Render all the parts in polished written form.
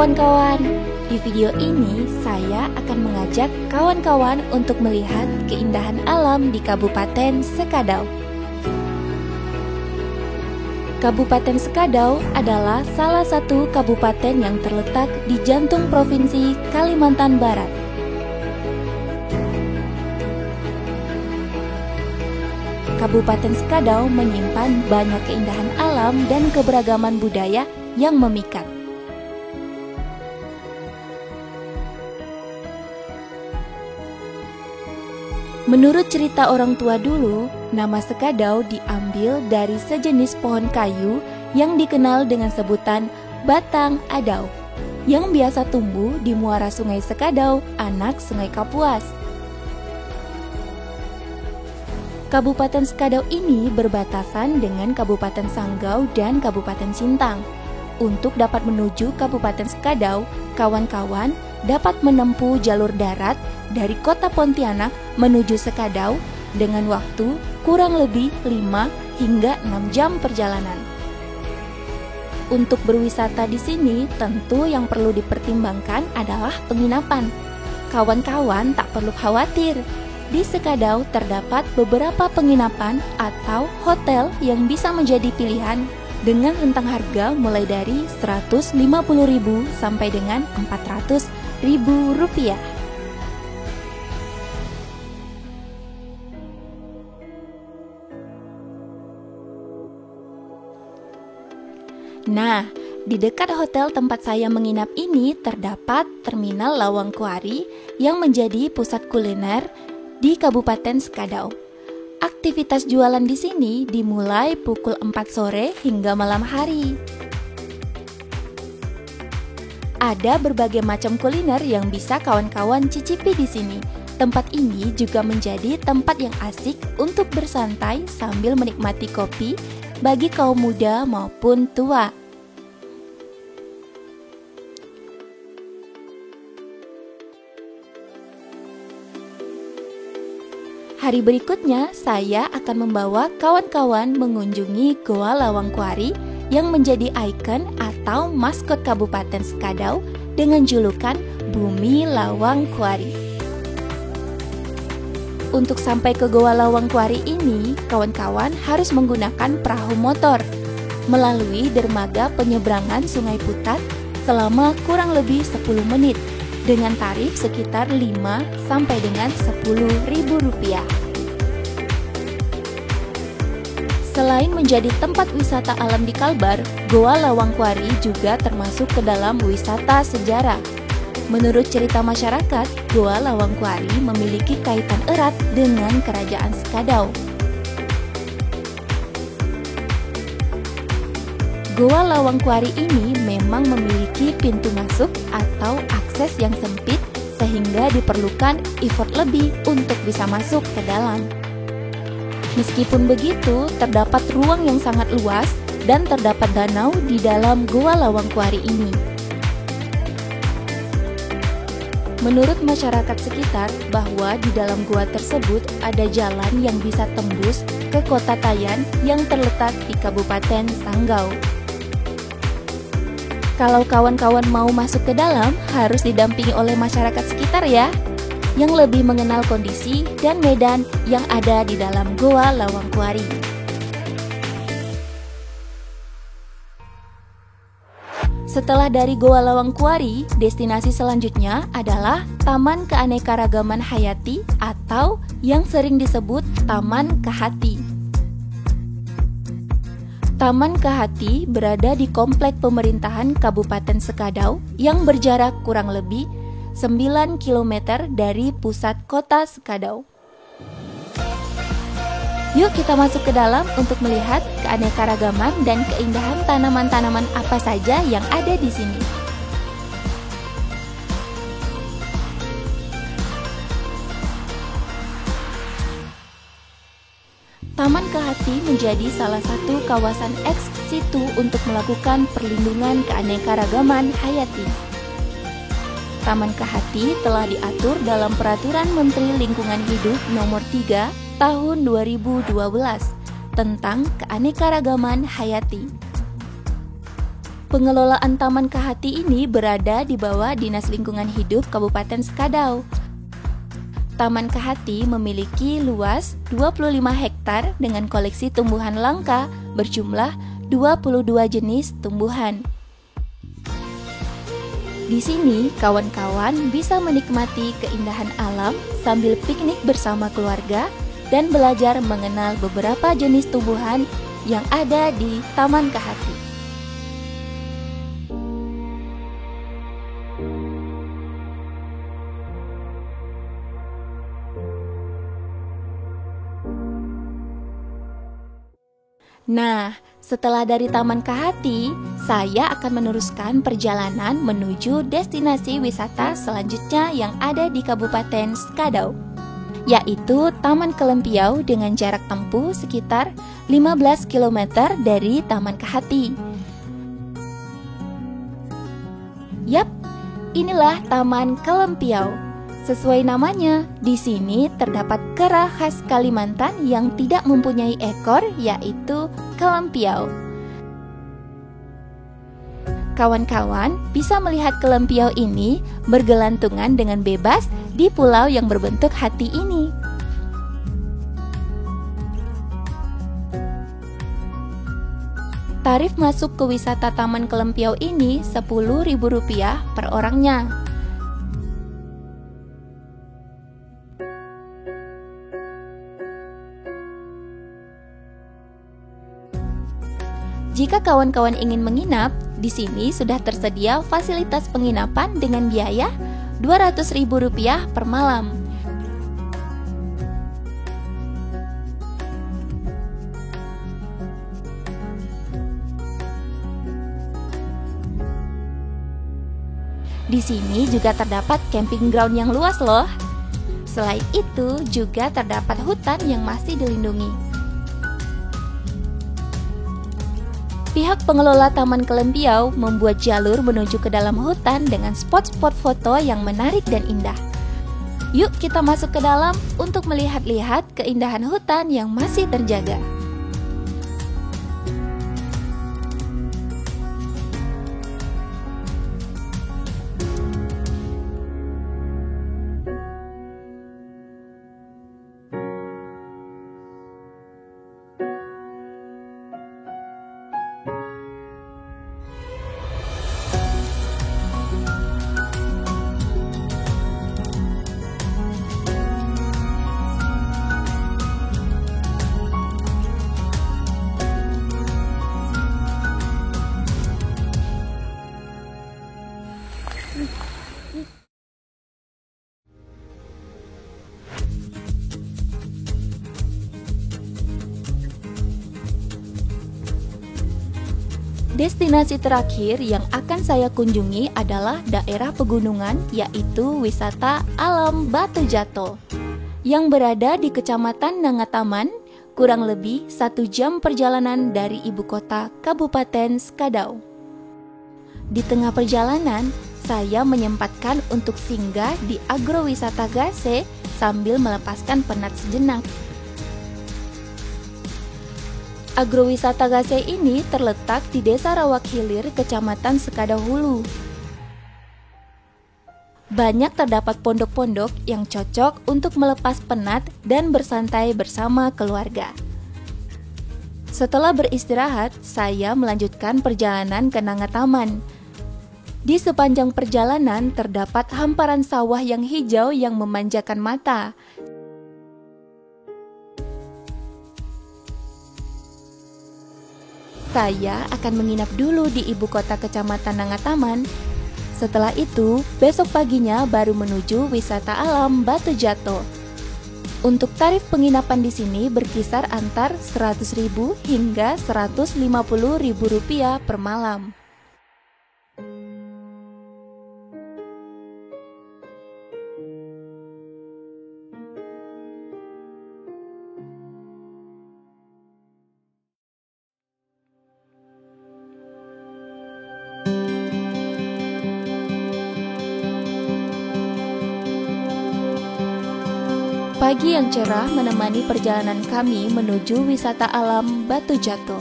kawan-kawan, di video ini saya akan mengajak kawan-kawan untuk melihat keindahan alam di Kabupaten Sekadau. Kabupaten Sekadau adalah salah satu kabupaten yang terletak di jantung Provinsi Kalimantan Barat. Kabupaten Sekadau menyimpan banyak keindahan alam dan keberagaman budaya yang memikat. Menurut cerita orang tua dulu, nama Sekadau diambil dari sejenis pohon kayu yang dikenal dengan sebutan batang adau, yang biasa tumbuh di muara Sungai Sekadau, anak Sungai Kapuas. Kabupaten Sekadau ini berbatasan dengan Kabupaten Sanggau dan Kabupaten Sintang. Untuk dapat menuju Kabupaten Sekadau, kawan-kawan dapat menempuh jalur darat dari kota Pontianak menuju Sekadau dengan waktu kurang lebih 5 hingga 6 jam perjalanan. Untuk berwisata di sini, tentu yang perlu dipertimbangkan adalah penginapan. Kawan-kawan tak perlu khawatir. Di Sekadau terdapat beberapa penginapan atau hotel yang bisa menjadi pilihan dengan rentang harga mulai dari Rp150.000 sampai dengan Rp400.000. Nah, di dekat hotel tempat saya menginap ini terdapat Terminal Lawang Kuari yang menjadi pusat kuliner di Kabupaten Sekadau. Aktivitas jualan di sini dimulai pukul 4 sore hingga malam hari. Ada berbagai macam kuliner yang bisa kawan-kawan cicipi di sini. Tempat ini juga menjadi tempat yang asik untuk bersantai sambil menikmati kopi bagi kaum muda maupun tua. Hari berikutnya, saya akan membawa kawan-kawan mengunjungi Goa Lawang Kuari yang menjadi ikon atau maskot Kabupaten Sekadau dengan julukan Bumi Lawang Kuari. Untuk sampai ke Goa Lawang Kuari ini, kawan-kawan harus menggunakan perahu motor melalui dermaga penyeberangan Sungai Putat selama kurang lebih 10 menit. Dengan tarif sekitar 5 sampai dengan Rp10.000. Selain menjadi tempat wisata alam di Kalbar, Goa Lawang Kuari juga termasuk ke dalam wisata sejarah. Menurut cerita masyarakat, Goa Lawang Kuari memiliki kaitan erat dengan Kerajaan Sekadau. Goa Lawang Kuari ini memang memiliki pintu masuk atau akses yang sempit sehingga diperlukan effort lebih untuk bisa masuk ke dalam. Meskipun begitu, terdapat ruang yang sangat luas dan terdapat danau di dalam Goa Lawang Kuari ini. Menurut masyarakat sekitar bahwa di dalam gua tersebut ada jalan yang bisa tembus ke Kota Tayan yang terletak di Kabupaten Sanggau. Kalau kawan-kawan mau masuk ke dalam, harus didampingi oleh masyarakat sekitar ya, yang lebih mengenal kondisi dan medan yang ada di dalam Goa Lawang Kuari. Setelah dari Goa Lawang Kuari, destinasi selanjutnya adalah Taman Keanekaragaman Hayati atau yang sering disebut Taman Kehati. Taman Kehati berada di komplek pemerintahan Kabupaten Sekadau yang berjarak kurang lebih 9 km dari pusat kota Sekadau. Yuk kita masuk ke dalam untuk melihat keanekaragaman dan keindahan tanaman-tanaman apa saja yang ada di sini. Taman Kehati menjadi salah satu kawasan ex situ untuk melakukan perlindungan keanekaragaman hayati. Taman Kehati telah diatur dalam Peraturan Menteri Lingkungan Hidup Nomor 3 Tahun 2012 tentang keanekaragaman hayati. Pengelolaan Taman Kahati ini berada di bawah Dinas Lingkungan Hidup Kabupaten Skadau. Taman Kahati memiliki luas 25 hektar dengan koleksi tumbuhan langka berjumlah 22 jenis tumbuhan. Di sini, kawan-kawan bisa menikmati keindahan alam sambil piknik bersama keluarga dan belajar mengenal beberapa jenis tumbuhan yang ada di Taman Kahati. Nah, setelah dari Taman Kahati, saya akan meneruskan perjalanan menuju destinasi wisata selanjutnya yang ada di Kabupaten Skadau, yaitu Taman Kelempiau dengan jarak tempuh sekitar 15 km dari Taman Kahati. Yap, inilah Taman Kelempiau. Sesuai namanya, di sini terdapat kera khas Kalimantan yang tidak mempunyai ekor, yaitu kelempiau. Kawan-kawan bisa melihat kelempiau ini bergelantungan dengan bebas di pulau yang berbentuk hati ini. Tarif masuk ke wisata Taman Kelempiau ini Rp10.000 per orangnya. Jika kawan-kawan ingin menginap, di sini sudah tersedia fasilitas penginapan dengan biaya Rp200.000 per malam. Di sini juga terdapat camping ground yang luas loh. Selain itu, juga terdapat hutan yang masih dilindungi. Pihak pengelola Taman Kelempiau membuat jalur menuju ke dalam hutan dengan spot-spot foto yang menarik dan indah. Yuk kita masuk ke dalam untuk melihat-lihat keindahan hutan yang masih terjaga. Destinasi terakhir yang akan saya kunjungi adalah daerah pegunungan, yaitu wisata alam Batu Jato yang berada di Kecamatan Nangataman, kurang lebih 1 jam perjalanan dari ibu kota Kabupaten Skadau. Di tengah perjalanan, saya menyempatkan untuk singgah di agrowisata Gase sambil melepaskan penat sejenak. Agrowisata Gase ini terletak di Desa Rawak Hilir, Kecamatan Skadau Hulu. Banyak terdapat pondok-pondok yang cocok untuk melepas penat dan bersantai bersama keluarga. Setelah beristirahat, saya melanjutkan perjalanan ke Nangataman. Di sepanjang perjalanan terdapat hamparan sawah yang hijau yang memanjakan mata. Saya akan menginap dulu di ibu kota Kecamatan Nangataman. Setelah itu, besok paginya baru menuju wisata alam Batu Jato. Untuk tarif penginapan di sini berkisar antar Rp100.000 hingga Rp150.000 per malam. Pagi yang cerah menemani perjalanan kami menuju wisata alam Batu Jato.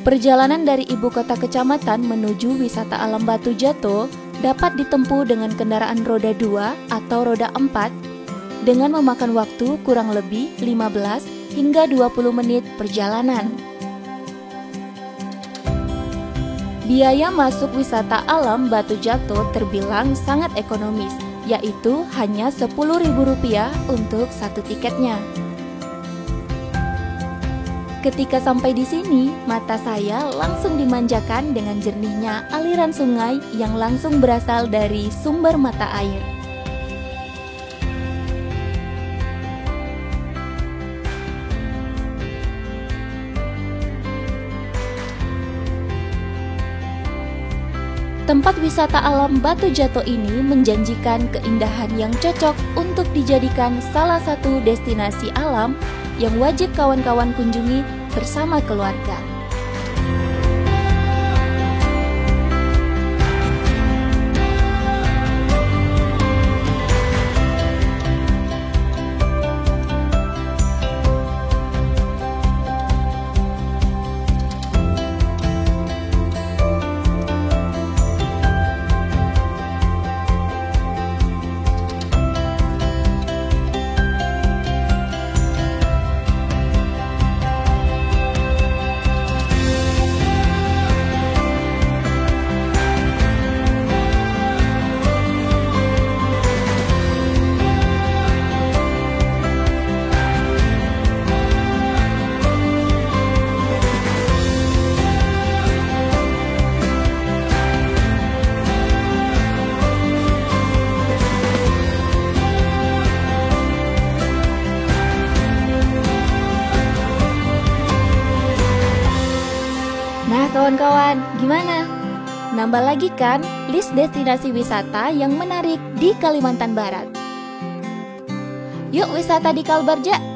Perjalanan dari ibu kota kecamatan menuju wisata alam Batu Jatoh dapat ditempuh dengan kendaraan roda 2 atau roda 4 dengan memakan waktu kurang lebih 15 hingga 20 menit perjalanan. Biaya masuk wisata alam Batu Jatoh terbilang sangat ekonomis, yaitu hanya Rp10.000 untuk satu tiketnya. Ketika sampai di sini, mata saya langsung dimanjakan dengan jernihnya aliran sungai yang langsung berasal dari sumber mata air. Tempat wisata alam Batu Jatoh ini menjanjikan keindahan yang cocok untuk dijadikan salah satu destinasi alam yang wajib kawan-kawan kunjungi bersama keluarga. Nah kawan-kawan, gimana? Nambah lagi kan list destinasi wisata yang menarik di Kalimantan Barat? Yuk wisata di Kalbarja!